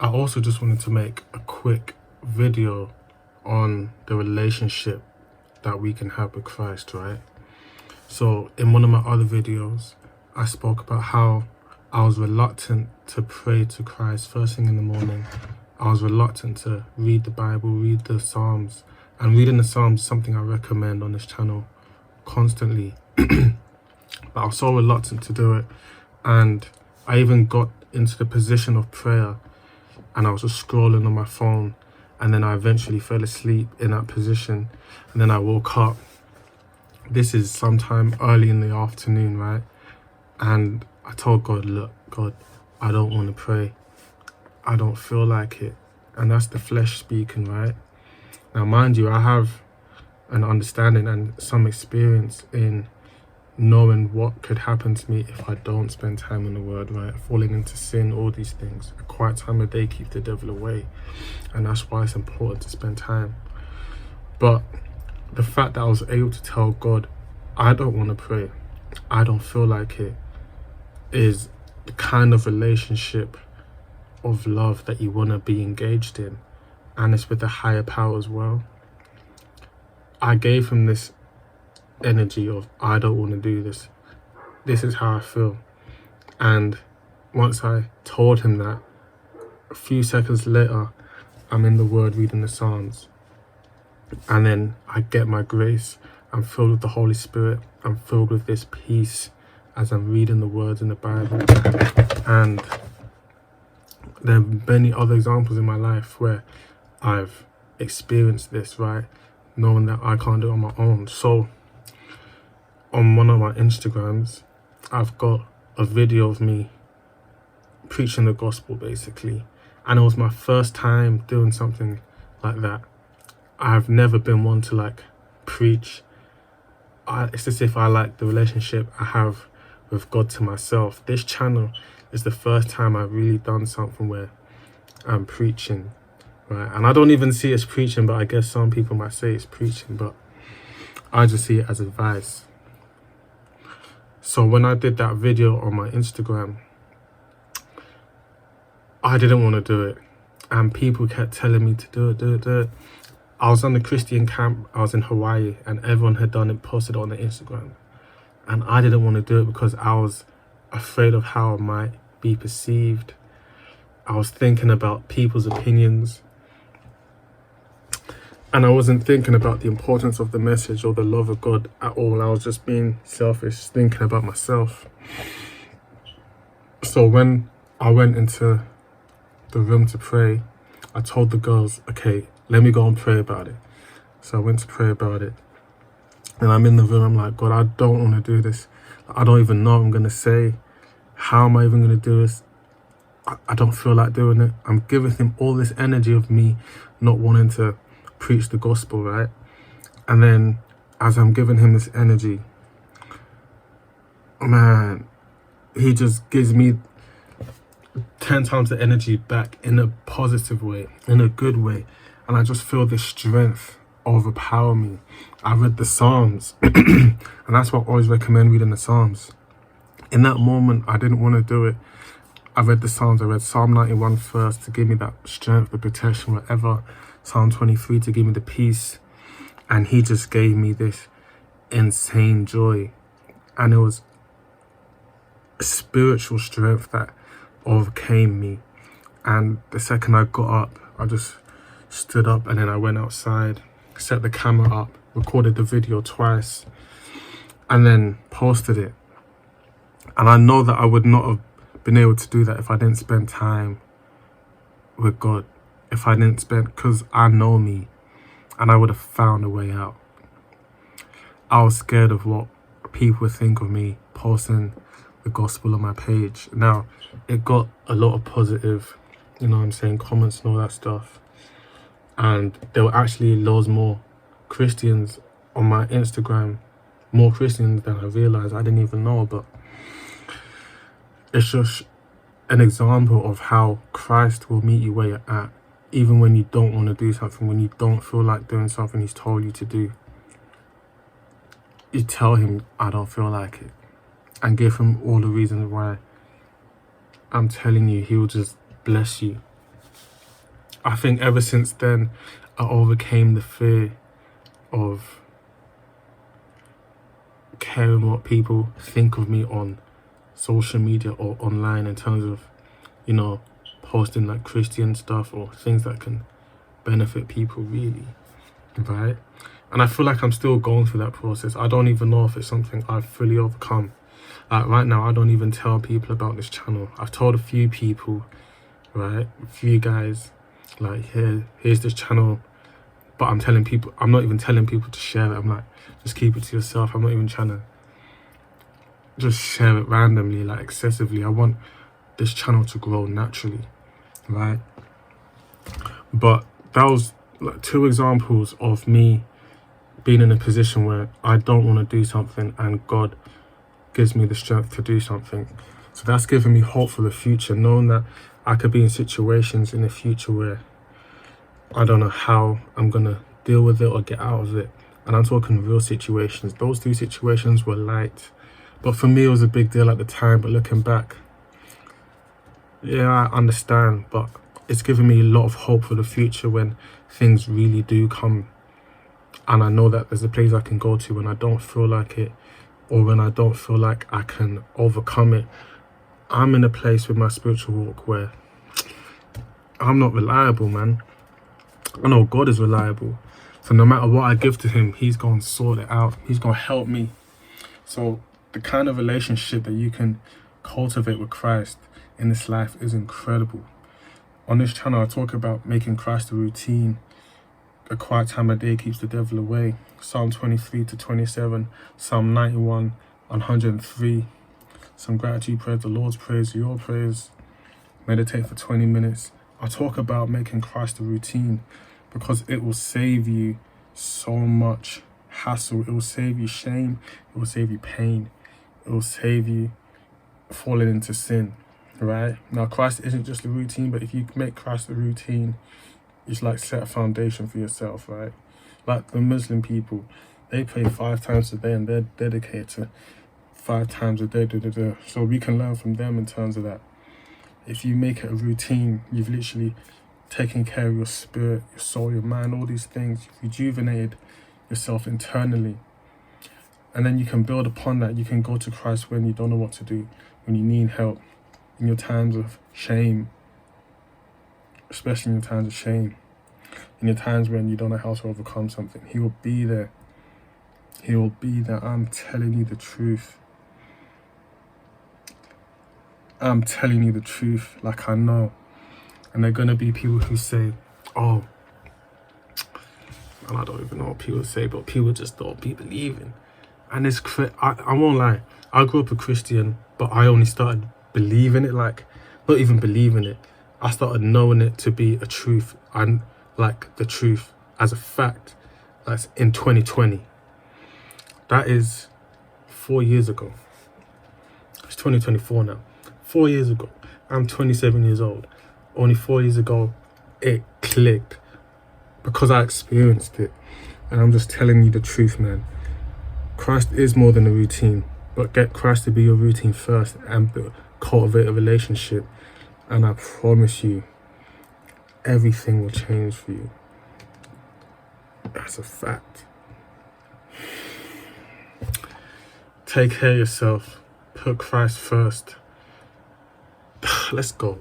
I also just wanted to make a quick video on the relationship that we can have with Christ, right? So in one of my other videos, I spoke about how I was reluctant to pray to Christ first thing in the morning. I was reluctant to read the Bible, read the Psalms. And reading the Psalms is something I recommend on this channel constantly. But I was so reluctant to do it. And I even got into the position of prayer and I was just scrolling on my phone. And then I eventually fell asleep in that position. And then I woke up. This is sometime early in the afternoon, right? And I told God, look, God, I don't want to pray. I don't feel like it. And that's the flesh speaking, right? Now, mind you, I have an understanding and some experience in knowing what could happen to me if I don't spend time in the Word, right? Falling into sin, all these things. A quiet time of day keeps the devil away. And that's why it's important to spend time. But the fact that I was able to tell God, I don't want to pray, I don't feel like it, is the kind of relationship of love that you want to be engaged in. And it's with a higher power as well. I gave him this energy of, I don't want to do this. This is how I feel. And once I told him that, a few seconds later, I'm in the Word reading the Psalms. And then I get my grace. I'm filled with the Holy Spirit. I'm filled with this peace as I'm reading the words in the Bible. And there are many other examples in my life where I've experienced this, right? Knowing that I can't do it on my own. So on one of my Instagrams, I've got a video of me preaching the gospel, basically. And it was my first time doing something like that. I've never been one to like preach. It's as if I like the relationship I have with God to myself. This channel is the first time I've really done something where I'm preaching, right? And I don't even see it as preaching, but I guess some people might say it's preaching, but I just see it as advice. So when I did that video on my Instagram, I didn't want to do it. And people kept telling me to do it. I was on the Christian camp, I was in Hawaii, and everyone had done it, posted it on their Instagram. And I didn't want to do it because I was afraid of how it might be perceived. I was thinking about people's opinions. And I wasn't thinking about the importance of the message or the love of God at all. I was just being selfish, thinking about myself. So when I went into the room to pray, I told the girls, okay, let me go and pray about it. So I went to pray about it. And I'm in the room, I'm like, God, I don't want to do this. I don't even know what I'm going to say. How am I even going to do this? I don't feel like doing it. I'm giving him all this energy of me not wanting to preach the gospel, right? And then as I'm giving him this energy, man, he just gives me 10 times the energy back in a positive way, in a good way. And I just feel this strength overpower me. I read the Psalms, and that's what I always recommend, reading the Psalms. In that moment, I didn't want to do it. I read the Psalms. I read Psalm 91 first to give me that strength, the protection, whatever. Psalm 23 to give me the peace. And he just gave me this insane joy. And it was a spiritual strength that overcame me. And the second I got up, I just stood up, and then I went outside, set the camera up, recorded the video twice, and then posted it. And I know that I would not have been able to do that if I didn't spend time with God. If I didn't spend, because I know me, and I would have found a way out. I was scared of what people would think of me posting the gospel on my page. Now, it got a lot of positive, comments and all that stuff. And there were actually loads more Christians on my Instagram, more Christians than I realized. I didn't even know, but it's just an example of how Christ will meet you where you're at, even when you don't want to do something, when you don't feel like doing something he's told you to do. You tell him, I don't feel like it, and give him all the reasons why. I'm telling you, he will just bless you. I think ever since then, I overcame the fear of caring what people think of me on social media or online, in terms of, you know, posting like Christian stuff or things that can benefit people really, right? And I feel like I'm still going through that process. I don't even know if it's something I've fully overcome. Like right now, I don't even tell people about this channel. I've told a few people, right? A few guys, like, here's this channel. But I'm not even telling people to share it. I'm like, just keep it to yourself. I'm not even trying to just share it randomly, like excessively. I want this channel to grow naturally, right? But that was like 2 examples of me being in a position where I don't want to do something and God gives me the strength to do something. So that's given me hope for the future, knowing that I could be in situations in the future where I don't know how I'm gonna deal with it or get out of it. And I'm talking real situations. Those 2 situations were light, but for me it was a big deal at the time. But looking back, yeah, I understand, but it's given me a lot of hope for the future when things really do come, and I know that there's a place I can go to when I don't feel like it, or when I don't feel like I can overcome it. I'm in a place with my spiritual walk where I'm not reliable, man. I know God is reliable. So no matter what I give to him, he's going to sort it out. He's going to help me. So the kind of relationship that you can cultivate with Christ in this life is incredible. On this channel, I talk about making Christ a routine. A quiet time a day keeps the devil away. Psalm 23-27, Psalm 91, 103. Some gratitude praise, the Lord's praise, your praise. Meditate for 20 minutes. I talk about making Christ a routine because it will save you so much hassle. It will save you shame. It will save you pain. It will save you falling into sin, right? Now, Christ isn't just a routine, but if you make Christ a routine, it's like set a foundation for yourself, right? Like the Muslim people, they pray 5 times a day and they're dedicated to 5 times a day. So we can learn from them in terms of that. If you make it a routine, you've literally taken care of your spirit, your soul, your mind, all these things. You've rejuvenated yourself internally. And then you can build upon that. You can go to Christ when you don't know what to do, when you need help, in your times of shame, especially in your times of shame, in your times when you don't know how to overcome something. He will be there. He will be there. I'm telling you the truth. I'm telling you the truth, like I know. And there are going to be people who say, oh, and I don't even know what people say, but people just don't be believing. And it's I won't lie, I grew up a Christian, but I only started believing it, like, not even believing it. I started knowing it to be a truth, and like the truth as a fact. That's in 2020. That is 4 years ago. It's 2024 now. 4 years ago. I'm 27 years old. Only 4 years ago, it clicked because I experienced it. And I'm just telling you the truth, man. Christ is more than a routine, but get Christ to be your routine first and cultivate a relationship. And I promise you, everything will change for you. That's a fact. Take care of yourself. Put Christ first. Let's go.